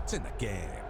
It's in the game.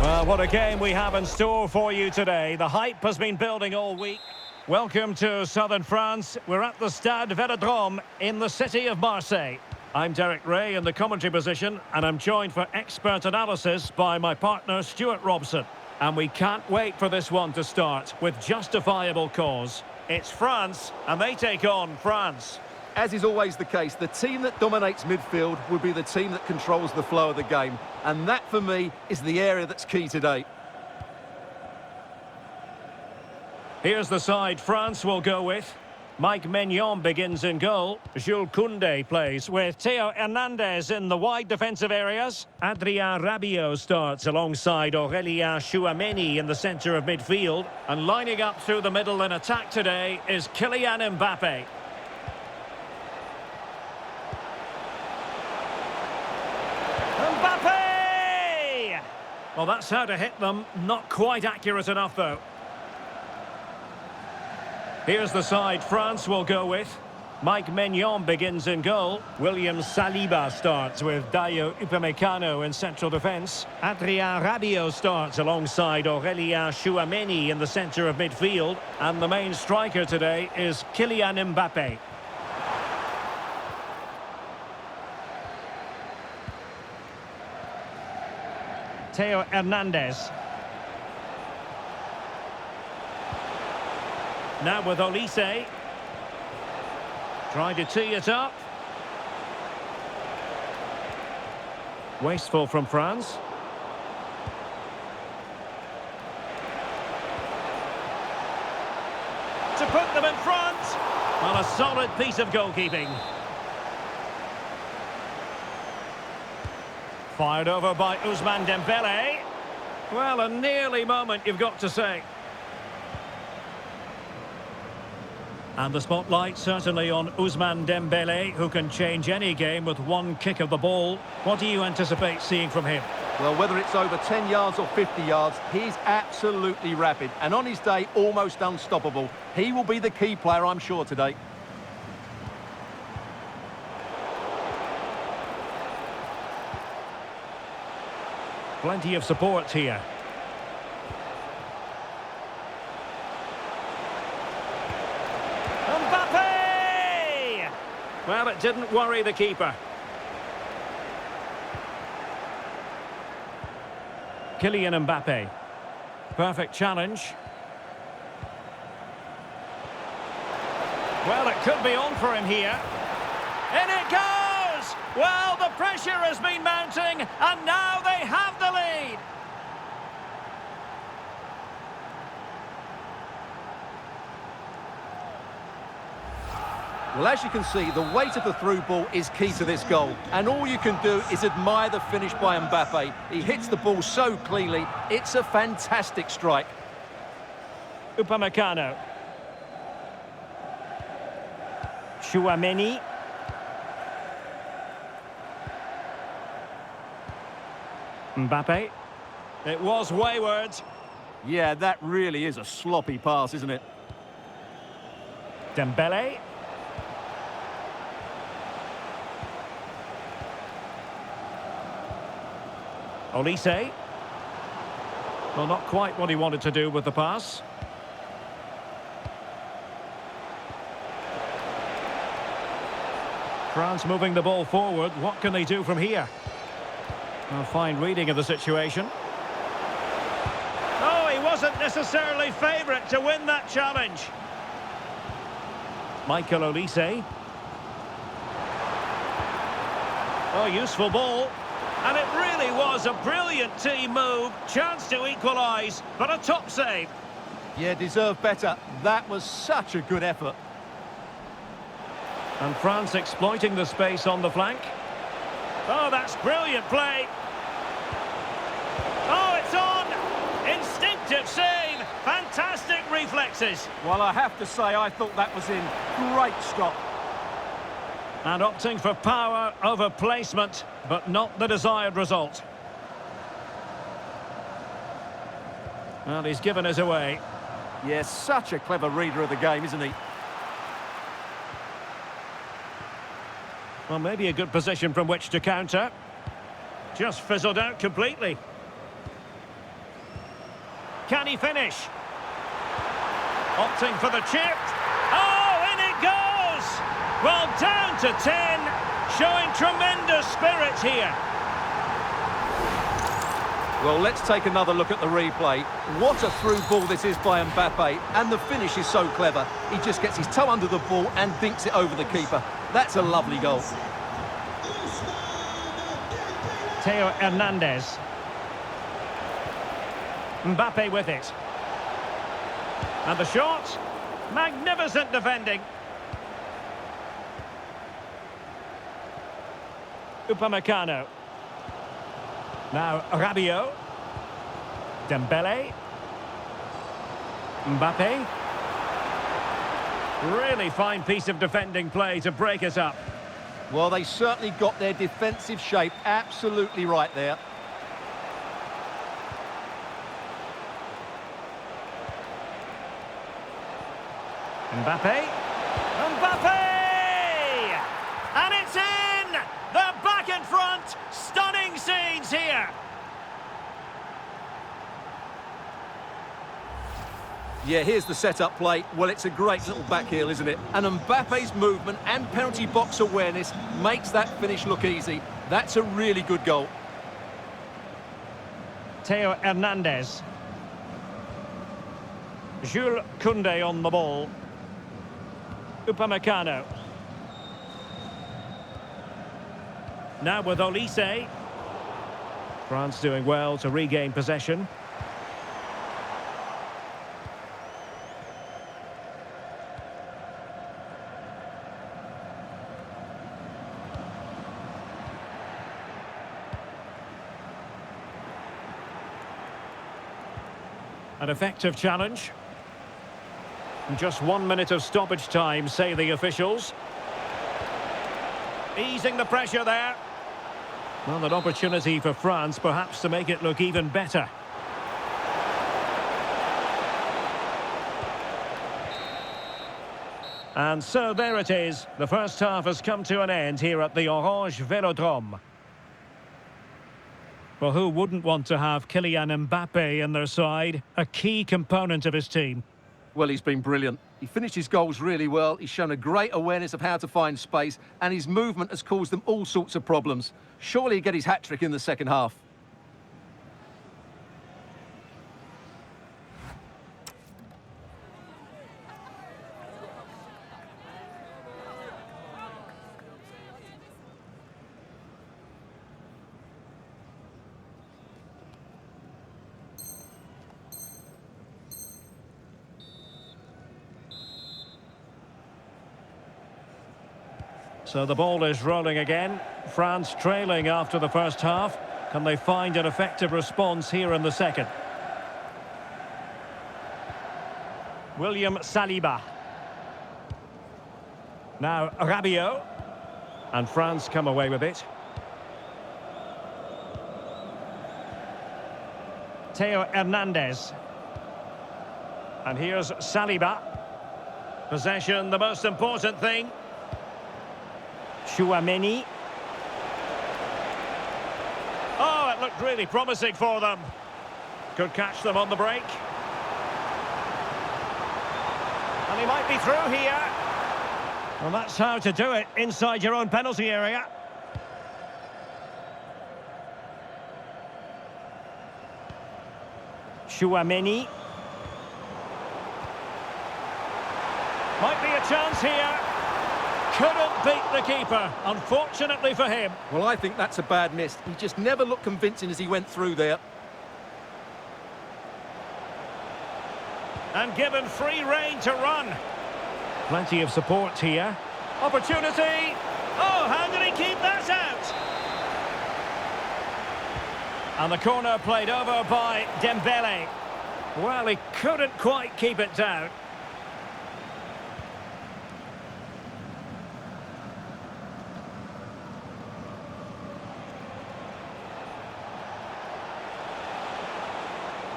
Well, what a game we have in store for you today. The hype has been building all week. Welcome to southern France. We're at the Stade Vélodrome in the city of Marseille. I'm Derek Ray in the commentary position, and I'm joined for expert analysis by my partner Stuart Robson. And we can't wait for this one to start with justifiable cause. It's France, and they take on France. As is always the case, the team that dominates midfield will be the team that controls the flow of the game. And that, for me, is the area that's key today. Here's the side France will go with. Mike Maignan begins in goal. Jules Koundé plays with Theo Hernandez in the wide defensive areas. Adrien Rabiot starts alongside Aurélien Tchouameni in the centre of midfield. And lining up through the middle in attack today is Kylian Mbappe. Well, that's how to hit them. Not quite accurate enough, though. Here's the side France will go with. Mike Maignan begins in goal. William Saliba starts with Dayo Upamecano in central defence. Adrien Rabiot starts alongside Aurélien Tchouameni in the centre of midfield. And the main striker today is Kylian Mbappe. Theo Hernandez. Now with Olise. Trying to tee it up. Wasteful from France. To put them in front. Well, a solid piece of goalkeeping. Fired over by Ousmane Dembélé. Well, a nearly moment, you've got to say. And the spotlight certainly on Ousmane Dembélé, who can change any game with one kick of the ball. What do you anticipate seeing from him? Well, whether it's over 10 yards or 50 yards, he's absolutely rapid. And on his day, almost unstoppable. He will be the key player, I'm sure, today. Plenty of support here. Mbappe! Well, it didn't worry the keeper. Kylian Mbappe. Perfect challenge. Well, it could be on for him here. In it goes! Well, the pressure has been mounting, and now they have the lead. Well, as you can see, the weight of the through ball is key to this goal. And all you can do is admire the finish by Mbappe. He hits the ball so cleanly. It's a fantastic strike. Upamecano. Tchouameni. Mbappe. It was wayward. Yeah, that really is a sloppy pass, isn't it? Dembélé. Olise. Well, not quite what he wanted to do with the pass. France moving the ball forward. What can they do from here? A fine reading of the situation. Oh, he wasn't necessarily favourite to win that challenge. Michael Olise. Oh, useful ball. And it really was a brilliant team move. Chance to equalise, but a top save. Yeah, deserved better. That was such a good effort. And France exploiting the space on the flank. Oh, that's brilliant play. Oh, it's on! Instinctive save. Fantastic reflexes. Well, I have to say, I thought that was in. Great stop. And opting for power over placement, but not the desired result. And he's given us away. Yes, such a clever reader of the game, isn't he? Well, maybe a good position from which to counter. Just fizzled out completely. Can he finish? Opting for the chip. Oh, in it goes! Well, down to 10, showing tremendous spirit here. Well, let's take another look at the replay. What a through ball this is by Mbappe, and the finish is so clever. He just gets his toe under the ball and dinks it over the keeper. That's a lovely goal. Theo Hernandez. Mbappe with it. And the shot. Magnificent defending. Upamecano. Now Rabiot. Dembele. Mbappe. Really fine piece of defending play to break us up. Well, they certainly got their defensive shape absolutely right there. Mbappe. Mbappe! And it's in! They're back in front! Stunning scenes here! Yeah, here's the set-up play. Well, it's a great little back heel, isn't it? And Mbappe's movement and penalty box awareness makes that finish look easy. That's a really good goal. Theo Hernandez. Jules Koundé on the ball. Upamecano. Now with Olise. France doing well to regain possession. An effective challenge. Just 1 minute of stoppage time, say the officials. Easing the pressure there. Well, an opportunity for France, perhaps, to make it look even better. And so there it is. The first half has come to an end here at the Orange Velodrome. Well, who wouldn't want to have Kylian Mbappe in their side? A key component of his team. Well, he's been brilliant. He finished his goals really well. He's shown a great awareness of how to find space, and his movement has caused them all sorts of problems. Surely he'll get his hat-trick in the second half. So the ball is rolling again. France trailing after the first half. Can they find an effective response here in the second? William Saliba. Now Rabiot. And France come away with it. Theo Hernandez. And here's Saliba. Possession, the most important thing. Chouameni. Oh, it looked really promising for them. Could catch them on the break. And he might be through here. Well, that's how to do it inside your own penalty area. Chouameni. Might be a chance here. Couldn't beat the keeper, unfortunately for him. Well, I think that's a bad miss. He just never looked convincing as he went through there. And given free rein to run. Plenty of support here. Opportunity. Oh, how did he keep that out? And the corner played over by Dembele. Well, he couldn't quite keep it down.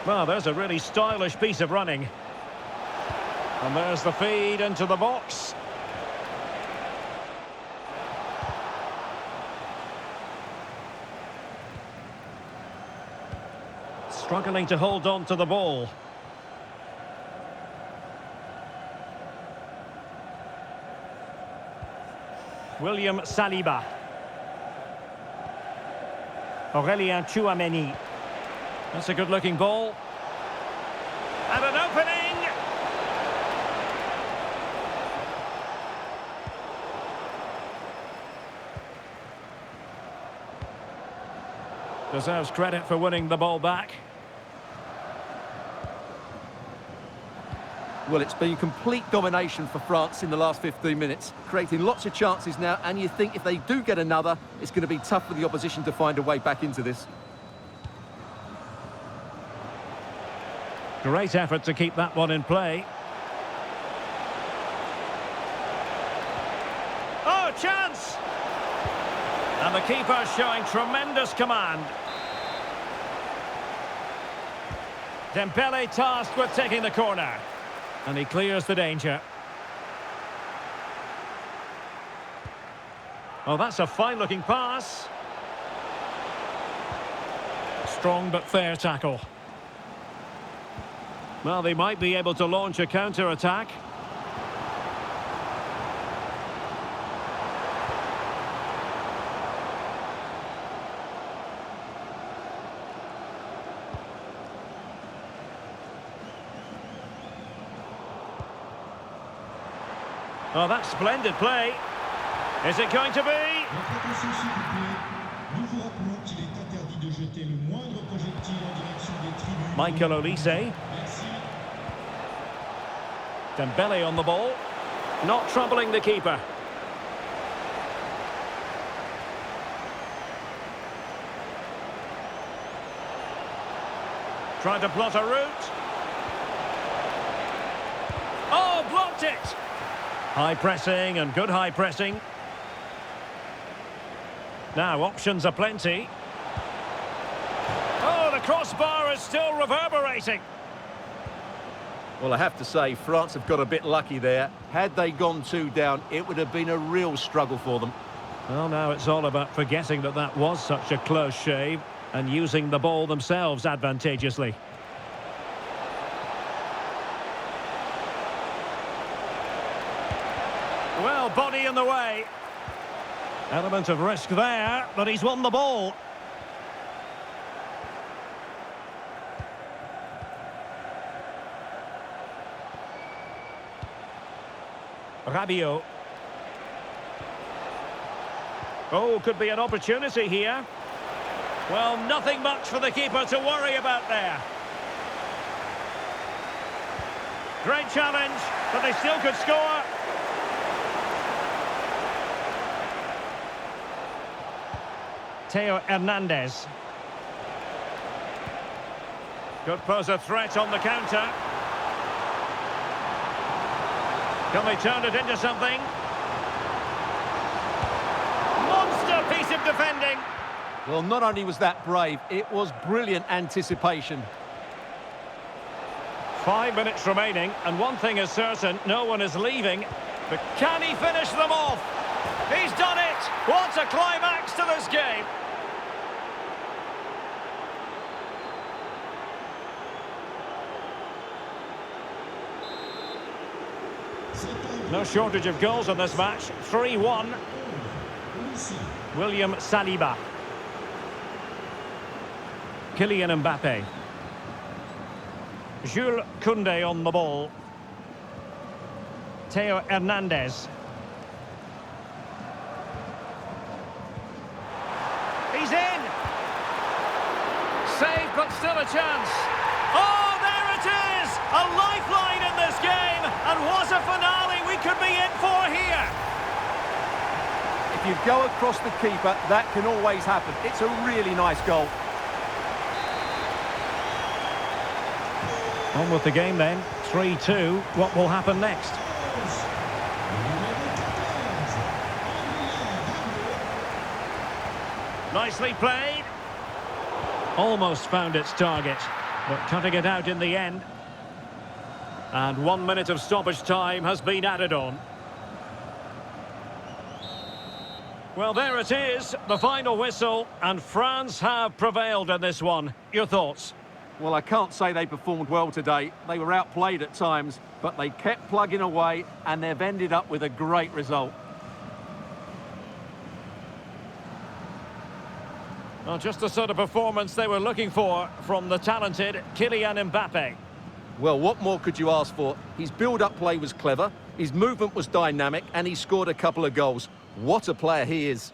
Well, there's a really stylish piece of running. And there's the feed into the box. Struggling to hold on to the ball. William Saliba. Aurélien Chouameni. That's a good-looking ball. And an opening! Deserves credit for winning the ball back. Well, it's been complete domination for France in the last 15 minutes, creating lots of chances now, and you think if they do get another, it's going to be tough for the opposition to find a way back into this. Great effort to keep that one in play. Oh, chance! And the keeper showing tremendous command. Dembele tasked with taking the corner. And he clears the danger. Well, that's a fine-looking pass. Strong but fair tackle. Well, they might be able to launch a counter-attack. Oh, that's splendid play. Is it going to be? Michael Olise. Dembele on the ball. Not troubling the keeper. Trying to plot a route. Oh, blocked it! High pressing and good high pressing. Now options are plenty. Oh, the crossbar is still reverberating. Well, I have to say, France have got a bit lucky there. Had they gone 2 down, it would have been a real struggle for them. Well, now it's all about forgetting that that was such a close shave and using the ball themselves advantageously. Well, body in the way. Element of risk there, but he's won the ball. Rabiot. Oh, could be an opportunity here. Well, nothing much for the keeper to worry about there. Great challenge, but they still could score. Theo Hernandez. Could pose a threat on the counter. Can they turn it into something? Monster piece of defending. Well, not only was that brave, it was brilliant anticipation. 5 minutes remaining, and one thing is certain, no one is leaving. But can he finish them off? He's done it! What a climax to this game! No shortage of goals in this match. 3-1. William Saliba. Kylian Mbappe. Jules Koundé on the ball. Theo Hernandez. He's in! Save, but still a chance. Oh, there it is! A lifeline in this game, and what a finale we could be in for here! If you go across the keeper, that can always happen. It's a really nice goal. On with the game then. 3-2. What will happen next? Nicely played. Almost found its target, but cutting it out in the end. And 1 minute of stoppage time has been added on. Well, there it is, the final whistle, and France have prevailed in this one. Your thoughts? Well, I can't say they performed well today. They were outplayed at times, but they kept plugging away, and they've ended up with a great result. Well, just the sort of performance they were looking for from the talented Kylian Mbappe. Well, what more could you ask for? His build-up play was clever, his movement was dynamic, and he scored a couple of goals. What a player he is.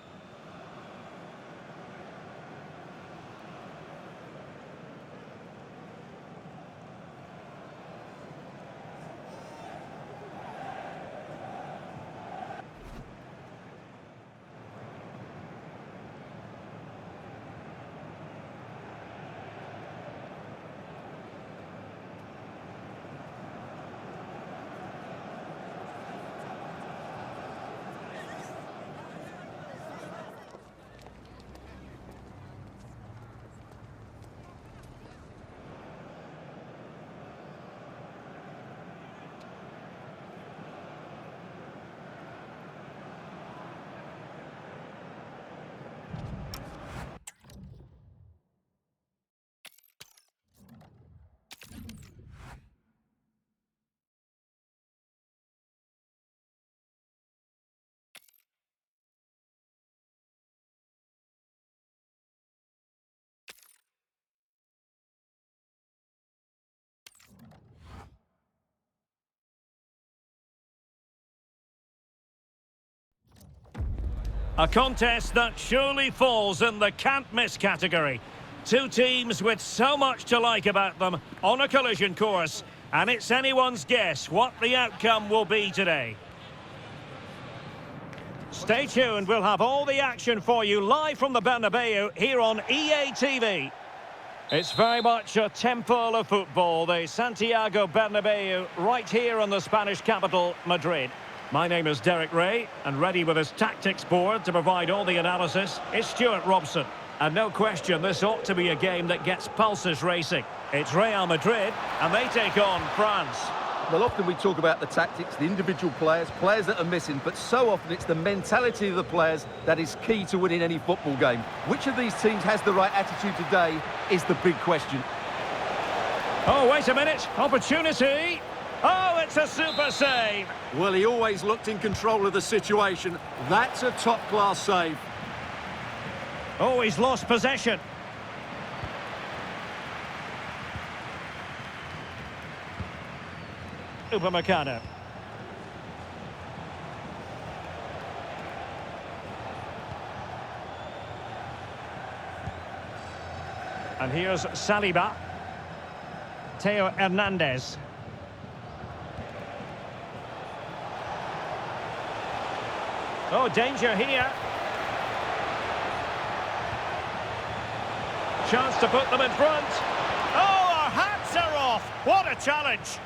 A contest that surely falls in the can't-miss category. Two teams with so much to like about them on a collision course, and it's anyone's guess what the outcome will be today. Stay tuned, we'll have all the action for you live from the Bernabeu here on EA TV. It's very much a temple of football, the Santiago Bernabeu, right here in the Spanish capital, Madrid. My name is Derek Ray, and ready with his tactics board to provide all the analysis is Stuart Robson. And no question, this ought to be a game that gets pulses racing. It's Real Madrid, and they take on France. Well, often we talk about the tactics, the individual players that are missing, but so often it's the mentality of the players that is key to winning any football game. Which of these teams has the right attitude today is the big question. Oh, wait a minute. Opportunity. Oh, it's a super save. Well, he always looked in control of the situation. That's a top-class save. Oh, he's lost possession. Upamecano. And here's Saliba. Theo Hernandez. Oh, danger here. Chance to put them in front. Oh, our hats are off. What a challenge.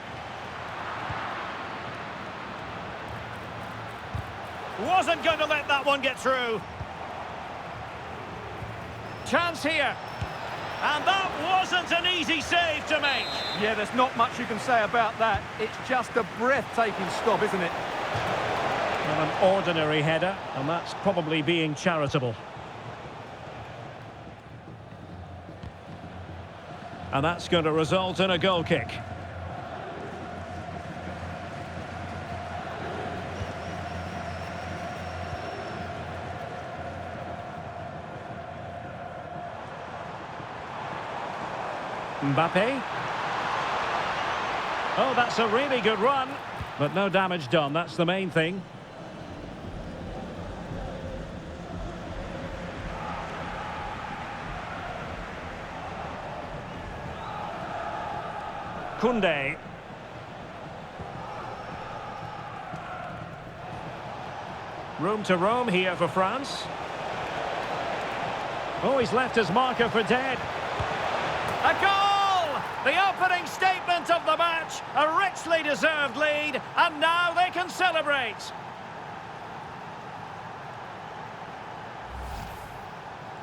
Wasn't going to let that one get through. Chance here. And that wasn't an easy save to make. Yeah, there's not much you can say about that. It's just a breathtaking stop, isn't it? Well, an ordinary header, and that's probably being charitable. And that's going to result in a goal kick. Mbappe. Oh, that's a really good run. But no damage done, that's the main thing. Koundé. Room to roam here for France. Oh, he's left his marker for dead. A goal! The opening statement of the match. A richly deserved lead, and now they can celebrate.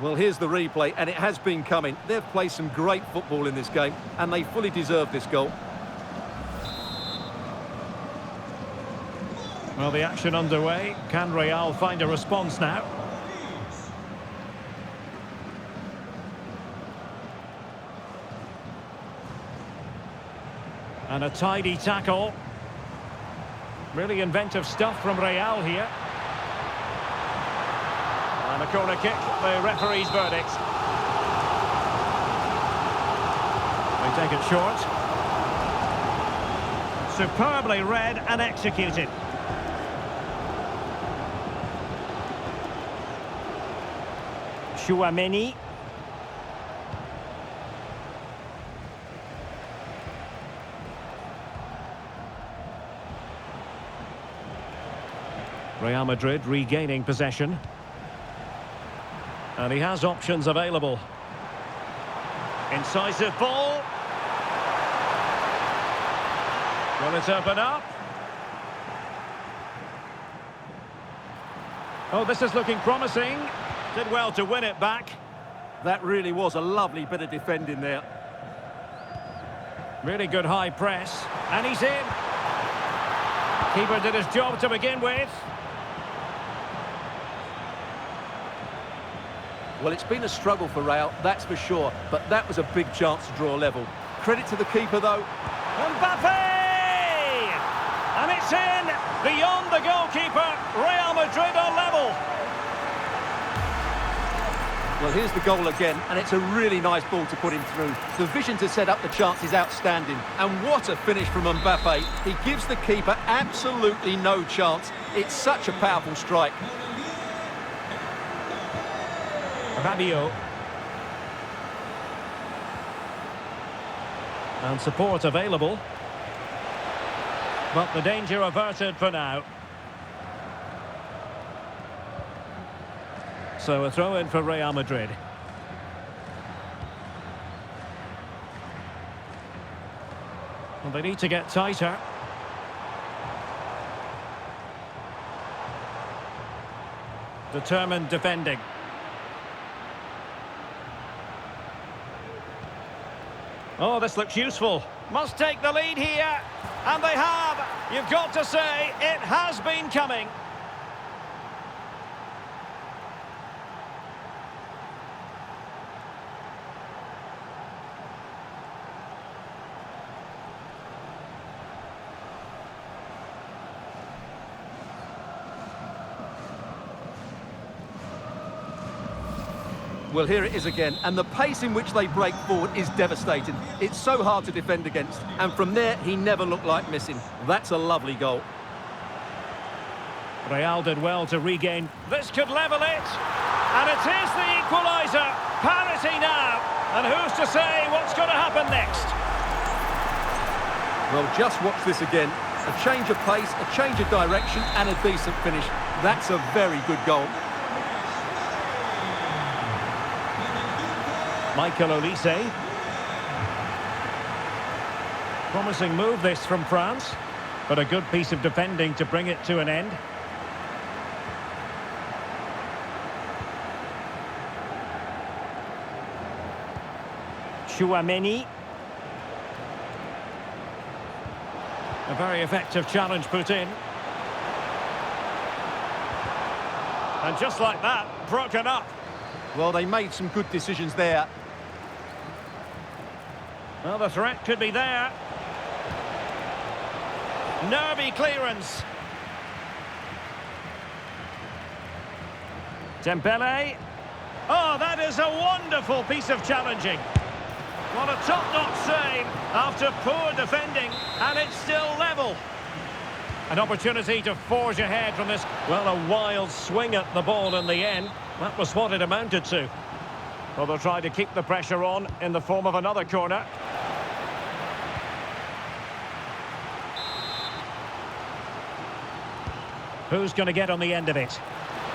Well, here's the replay, and it has been coming. They've played some great football in this game, and they fully deserve this goal. Well, the action underway. Can Real find a response now? And a tidy tackle. Really inventive stuff from Real here. And a corner kick, the referee's verdict. They take it short. Superbly read and executed. Chouameni. Real Madrid regaining possession. And he has options available. Incisive ball. Will it open up? Oh, this is looking promising. Did well to win it back. That really was a lovely bit of defending there. Really good high press. And he's in. Keeper did his job to begin with. Well, it's been a struggle for Real, that's for sure, but that was a big chance to draw level. Credit to the keeper, though. Mbappe! And it's in! Beyond the goalkeeper, Real Madrid are level. Well, here's the goal again, and it's a really nice ball to put him through. The vision to set up the chance is outstanding, and what a finish from Mbappe. He gives the keeper absolutely no chance. It's such a powerful strike. Rabiot. And support available. But the danger averted for now. So a throw in for Real Madrid. Well, they need to get tighter. Determined defending. Oh, this looks useful. Must take the lead here. And they have. You've got to say, it has been coming. Well, here it is again, and the pace in which they break forward is devastating. It's so hard to defend against, and from there, he never looked like missing. That's a lovely goal. Real did well to regain. This could level it, and it is the equaliser. Parity now, and who's to say what's going to happen next? Well, just watch this again. A change of pace, a change of direction, and a decent finish. That's a very good goal. Michael Olise. Promising move this from France, but a good piece of defending to bring it to an end. Chouameni. A very effective challenge put in. And just like that, broken up. Well, they made some good decisions there. Well, the threat could be there. Nervy clearance. Dembele. Oh, that is a wonderful piece of challenging. What a top-notch save after poor defending, and it's still level. An opportunity to forge ahead from this. Well, a wild swing at the ball in the end. That was what it amounted to. Well, they'll try to keep the pressure on in the form of another corner. Who's going to get on the end of it?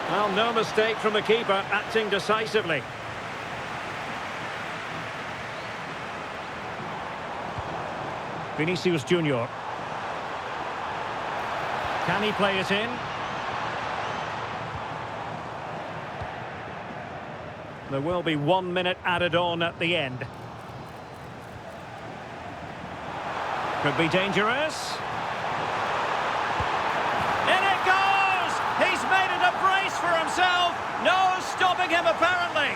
Well, no mistake from the keeper, acting decisively. Vinicius Junior. Can he play it in? There will be 1 minute added on at the end. Could be dangerous. In it goes! He's made it a brace for himself. No stopping him, apparently.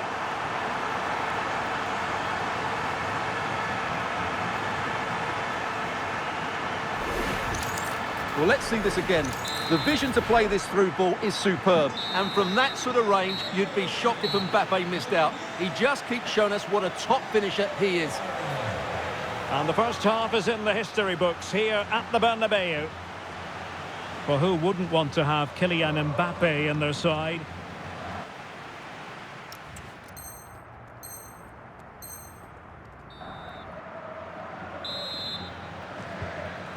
Well, let's see this again. The vision to play this through ball is superb. And from that sort of range, you'd be shocked if Mbappe missed out. He just keeps showing us what a top finisher he is. And the first half is in the history books here at the Bernabeu. Well, who wouldn't want to have Kylian Mbappe in their side?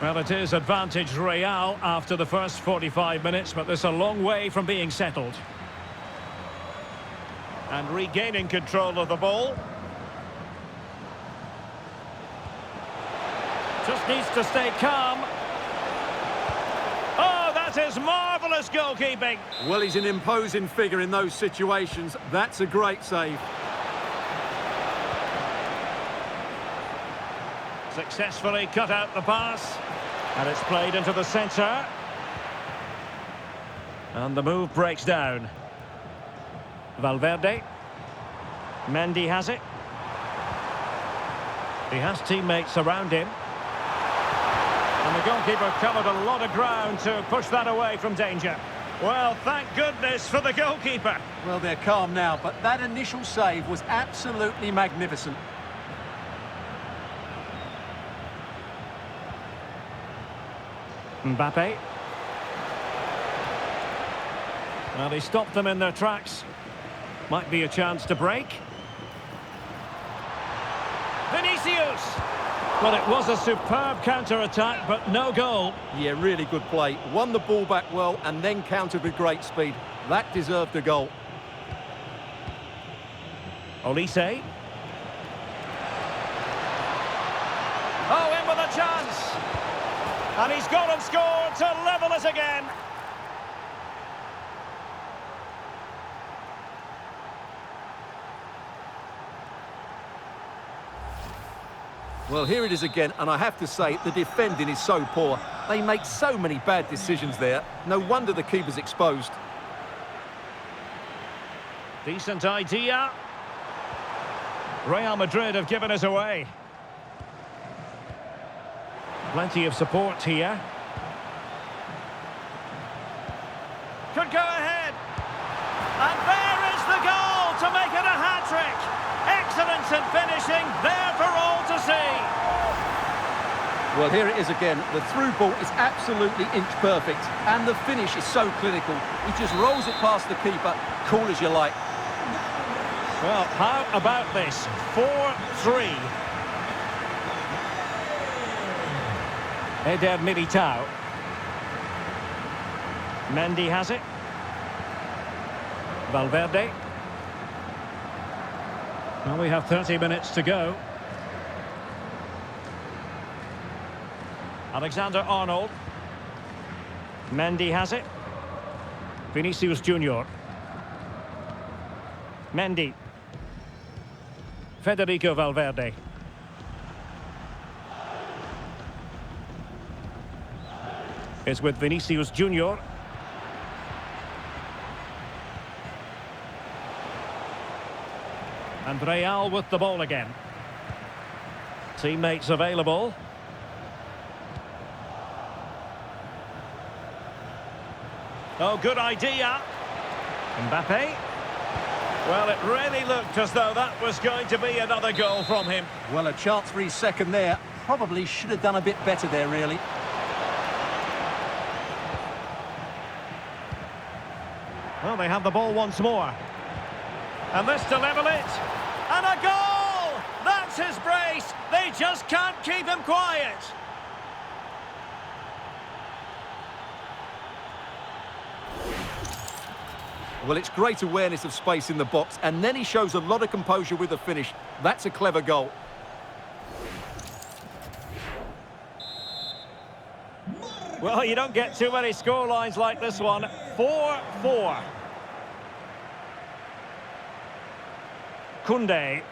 Well, it is advantage Real after the first 45 minutes, but there's a long way from being settled. And regaining control of the ball. Just needs to stay calm. Oh, that is marvellous goalkeeping. Well, he's an imposing figure in those situations. That's a great save. Successfully cut out the pass. And it's played into the centre. And the move breaks down. Valverde. Mendy has it. He has teammates around him. And the goalkeeper covered a lot of ground to push that away from danger. Well, thank goodness for the goalkeeper. Well, they're calm now, but that initial save was absolutely magnificent. Mbappe. Well, he stopped them in their tracks. Might be a chance to break. Vinicius! Well, it was a superb counter-attack, but no goal. Yeah, really good play. Won the ball back well and then countered with great speed. That deserved a goal. Olise. Oh, in with a chance! And he's gone and scored to level it again. Well, here it is again, and I have to say, the defending is so poor. They make so many bad decisions there. No wonder the keeper's exposed. Decent idea. Real Madrid have given us away. Plenty of support here. Could go ahead. And there is the goal to make it a hat-trick. Excellence in finishing, there for all to see. Well, here it is again. The through ball is absolutely inch perfect. And the finish is so clinical. He just rolls it past the keeper, cool as you like. Well, how about this? 4-3. Eder Militao. Mendy has it. Valverde. Well, we have 30 minutes to go. Alexander-Arnold. Mendy has it. Vinicius Junior. Mendy. Federico Valverde. Is with Vinicius Junior. And Real with the ball again. Teammates available. Oh, good idea. Mbappe. Well, it really looked as though that was going to be another goal from him. Well, a chance for his second there. Probably should have done a bit better there, really. Well, they have the ball once more. And this to level it. And a goal! That's his brace. They just can't keep him quiet. Well, it's great awareness of space in the box, and then he shows a lot of composure with the finish. That's a clever goal. Well, you don't get too many scorelines like this one. 4-4. Koundé.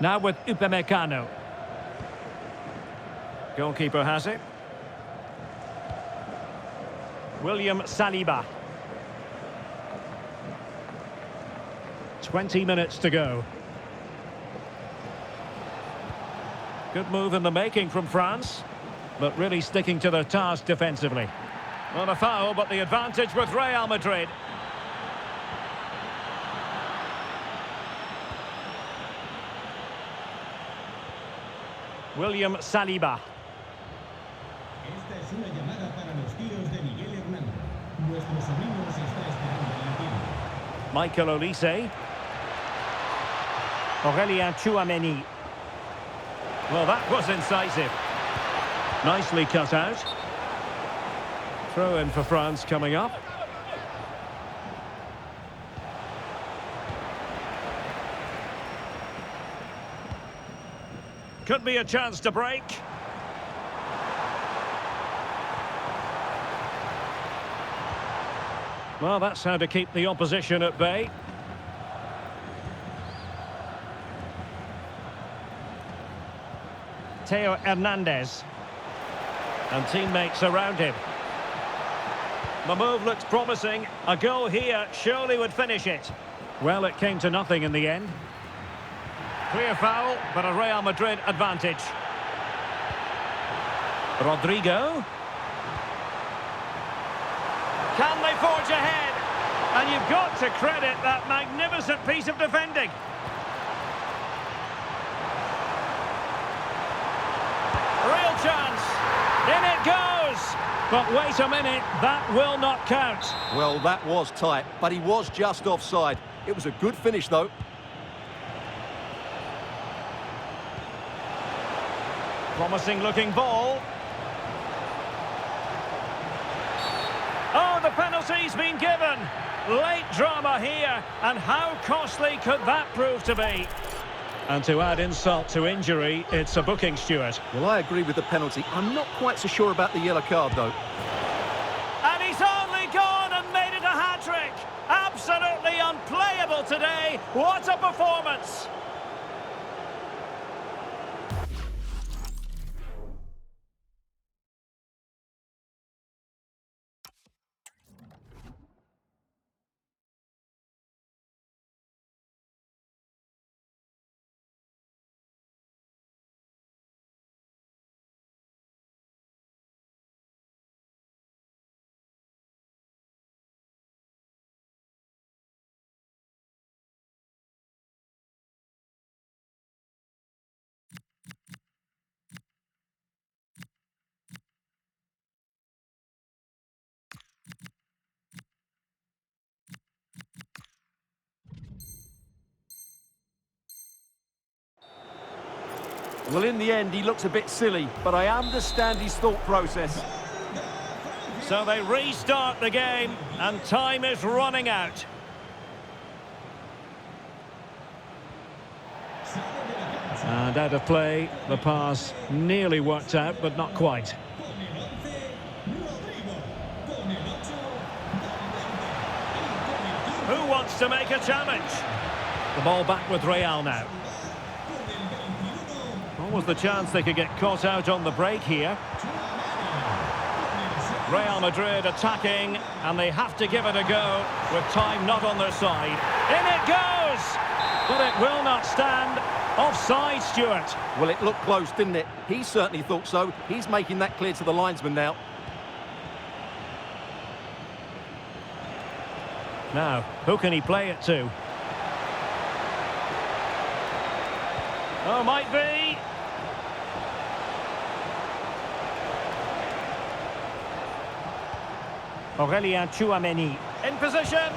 Now with Upamecano. Goalkeeper has it. William Saliba. 20 minutes to go. Good move in the making from France, but really sticking to their task defensively. Not a foul, but the advantage with Real Madrid. William Saliba. Esta es una llamada para los tiros de Miguel Hernández. Nuestro sobrino nos está esperando en la tienda. Michael Olise. Aurélien Tchouameni. Well, that was incisive. Nicely cut out. Throw in for France coming up. Could be a chance to break. Well, that's how to keep the opposition at bay. Theo Hernandez. And teammates around him. The move looks promising. A goal here surely would finish it. Well, it came to nothing in the end. Clear foul, but a Real Madrid advantage. Rodrigo. Can they forge ahead? And you've got to credit that magnificent piece of defending. Real chance. In it goes. But wait a minute, that will not count. Well, that was tight, but he was just offside. It was a good finish, though. Promising looking ball. Oh, the penalty's been given. Late drama here, and how costly could that prove to be? And to add insult to injury, it's a booking, Stuart. Well, I agree with the penalty. I'm not quite so sure about the yellow card, though. And he's only gone and made it a hat-trick. Absolutely unplayable today. What a performance. Well, in the end, he looks a bit silly, but I understand his thought process. So they restart the game, and time is running out. And out of play, the pass nearly worked out, but not quite. Who wants to make a challenge? The ball back with Real now. What was the chance they could get caught out on the break here? Real Madrid attacking, and they have to give it a go with time not on their side. In it goes! But it will not stand. Offside, Stuart. Well, it looked close, didn't it? He certainly thought so. He's making that clear to the linesman now. Now, who can he play it to? Oh, might be. Aurélien Tchouaméni in position.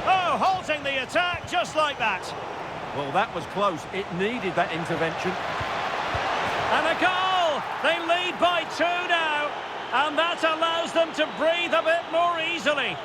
Oh, halting the attack just like that. Well, that was close. It needed that intervention. And a goal! They lead by 2 now, and that allows them to breathe a bit more easily.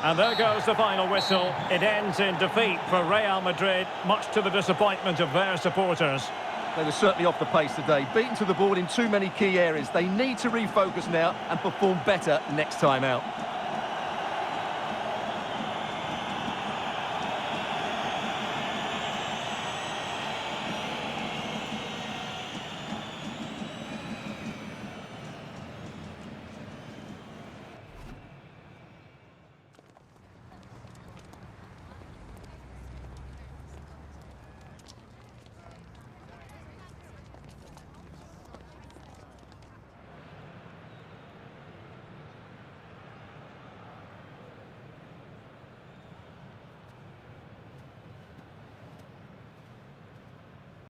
And there goes the final whistle. It ends in defeat for Real Madrid, much to the disappointment of their supporters. They were certainly off the pace today, beaten to the board in too many key areas. They need to refocus now and perform better next time out.